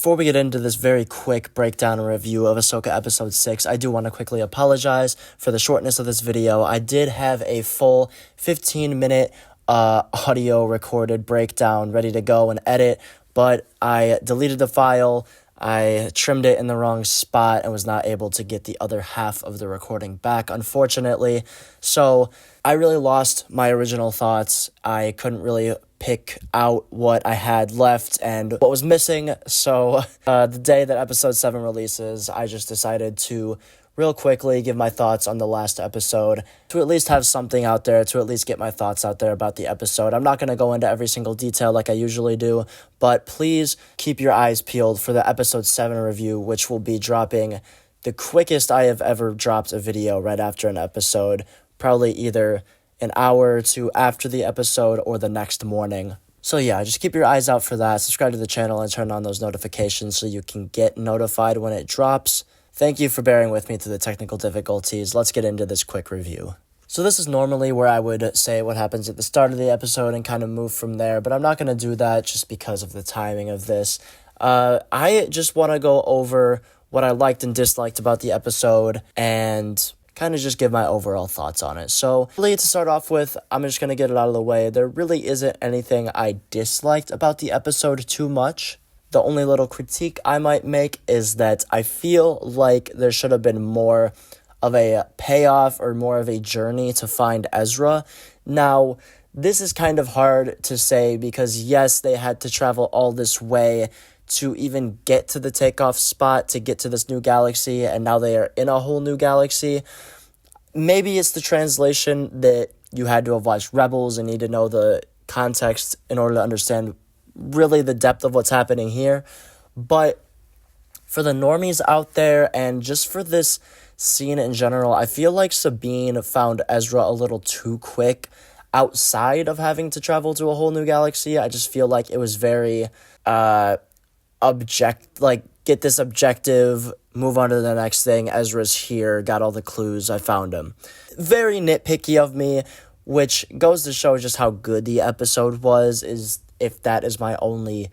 Before we get into this very quick breakdown and review of Ahsoka Episode 6, I do want to quickly apologize for the shortness of this video. I did have a full 15-minute audio recorded breakdown ready to go and edit, but I deleted the file, I trimmed it in the wrong spot, and was not able to get the other half of the recording back, unfortunately. So I really lost my original thoughts. I couldn't really pick out what I had left and what was missing. So the day that episode 7 releases, I just decided to real quickly give my thoughts on the last episode, to at least have something out there, to at least get my thoughts out there about the episode. I'm not going to go into every single detail like I usually do, but please keep your eyes peeled for the episode 7 review, which will be dropping the quickest I have ever dropped a video right after an episode, probably either an hour or two after the episode or the next morning. So yeah, just keep your eyes out for that. Subscribe to the channel and turn on those notifications so you can get notified when it drops. Thank you for bearing with me through the technical difficulties. Let's get into this quick review. So this is normally where I would say what happens at the start of the episode and kind of move from there, but I'm not going to do that just because of the timing of this. I just want to go over what I liked and disliked about the episode and kind of just give my overall thoughts on it. So really, to start off with, I'm just going to get it out of the way. There really isn't anything I disliked about the episode too much. The only little critique I might make is that I feel like there should have been more of a payoff or more of a journey to find Ezra. Now, this is kind of hard to say because, yes, they had to travel all this way to even get to the takeoff spot, to get to this new galaxy, and now they are in a whole new galaxy. Maybe it's the translation that you had to have watched Rebels and need to know the context in order to understand really the depth of what's happening here. But for the normies out there and just for this scene in general, I feel like Sabine found Ezra a little too quick outside of having to travel to a whole new galaxy. I just feel like it was very get this objective, move on to the next thing. Ezra's here, got all the clues, I found him. Very nitpicky of me, which goes to show just how good the episode was, is if that is my only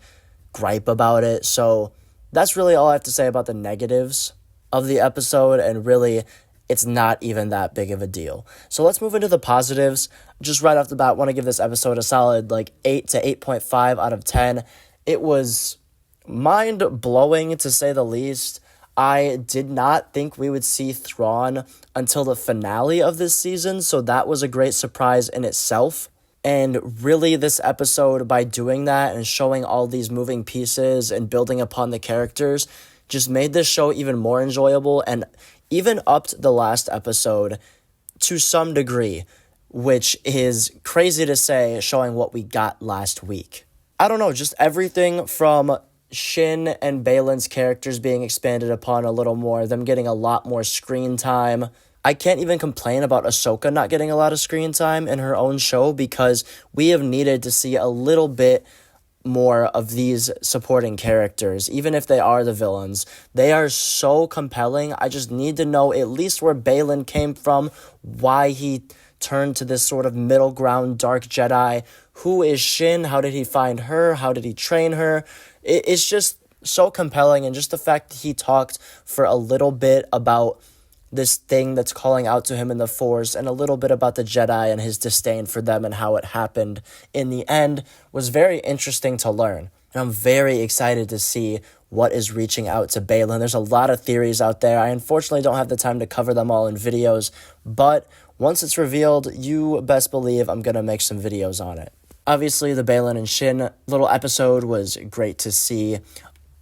gripe about it. So that's really all I have to say about the negatives of the episode, and really, it's not even that big of a deal. So let's move into the positives. Just right off the bat, want to give this episode a solid 8 to 8.5 out of 10. It was mind-blowing, to say the least. I did not think we would see Thrawn until the finale of this season, so that was a great surprise in itself. And really, this episode, by doing that and showing all these moving pieces and building upon the characters, just made this show even more enjoyable and even upped the last episode to some degree, which is crazy to say, showing what we got last week. I don't know, just everything from Shin and Baylan's characters being expanded upon a little more, them getting a lot more screen time. I can't even complain about Ahsoka not getting a lot of screen time in her own show, because we have needed to see a little bit more of these supporting characters, even if they are the villains. They are so compelling. I just need to know at least where Baylan came from, why he turned to this sort of middle ground dark Jedi. Who is Shin? How did he find her? How did he train her? It's just so compelling, and just the fact that he talked for a little bit about this thing that's calling out to him in the Force, and a little bit about the Jedi and his disdain for them and how it happened in the end, was very interesting to learn. And I'm very excited to see what is reaching out to Baylan. There's a lot of theories out there. I unfortunately don't have the time to cover them all in videos, but once it's revealed, you best believe I'm going to make some videos on it. Obviously, the Baylan and Shin little episode was great to see,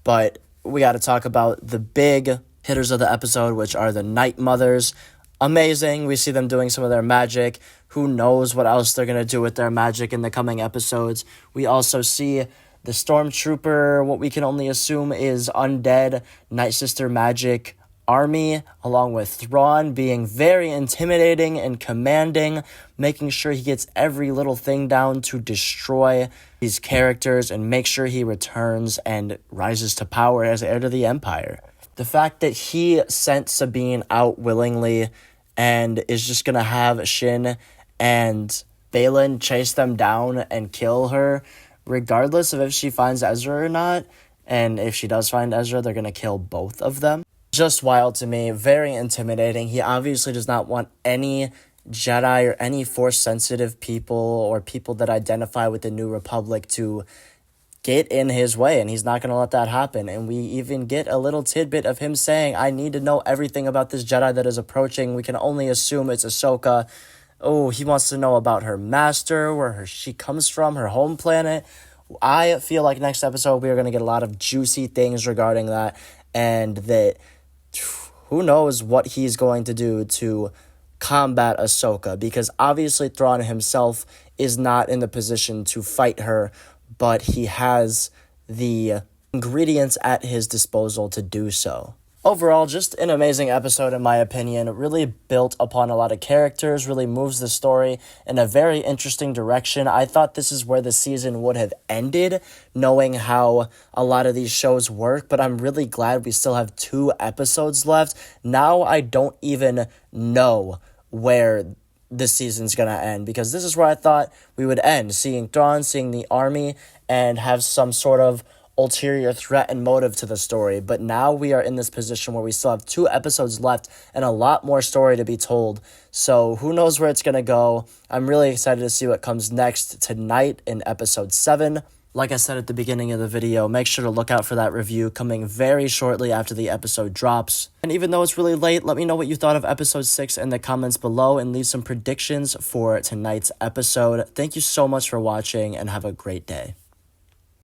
but we got to talk about the big hitters of the episode, which are the Night Mothers. Amazing. We see them doing some of their magic. Who knows what else they're going to do with their magic in the coming episodes. We also see the Stormtrooper, what we can only assume is undead Night Sister magic army, along with Thrawn being very intimidating and commanding, making sure he gets every little thing down to destroy these characters and make sure he returns and rises to power as heir to the Empire. The fact that he sent Sabine out willingly and is just going to have Shin and Baylan chase them down and kill her, regardless of if she finds Ezra or not, And if she does find Ezra, they're going to kill both of them. Just wild to me, very intimidating. He obviously does not want any Jedi or any Force-sensitive people or people that identify with the New Republic to get in his way, and he's not going to let that happen. And we even get a little tidbit of him saying, I need to know everything about this Jedi that is approaching. We can only assume it's Ahsoka. Oh, he wants to know about her master, where she comes from, her home planet. I feel like next episode we are going to get a lot of juicy things regarding that, and that who knows what he's going to do to combat Ahsoka, because obviously Thrawn himself is not in the position to fight her, but he has the ingredients at his disposal to do so. Overall, just an amazing episode in my opinion. It really built upon a lot of characters, really moves the story in a very interesting direction. I thought this is where the season would have ended, knowing how a lot of these shows work, but I'm really glad we still have 2 episodes left. Now I don't even know where this season's gonna end, because this is where I thought we would end, seeing Thrawn, seeing the army, and have some sort of ulterior threat and motive to the story. But now we are in this position where we still have 2 episodes left and a lot more story to be told. So who knows where it's gonna go. I'm really excited to see what comes next tonight in episode 7. Like I said at the beginning of the video, make sure to look out for that review coming very shortly after the episode drops. And even though it's really late, let me know what you thought of episode 6 in the comments below and leave some predictions for tonight's episode. Thank you so much for watching and have a great day.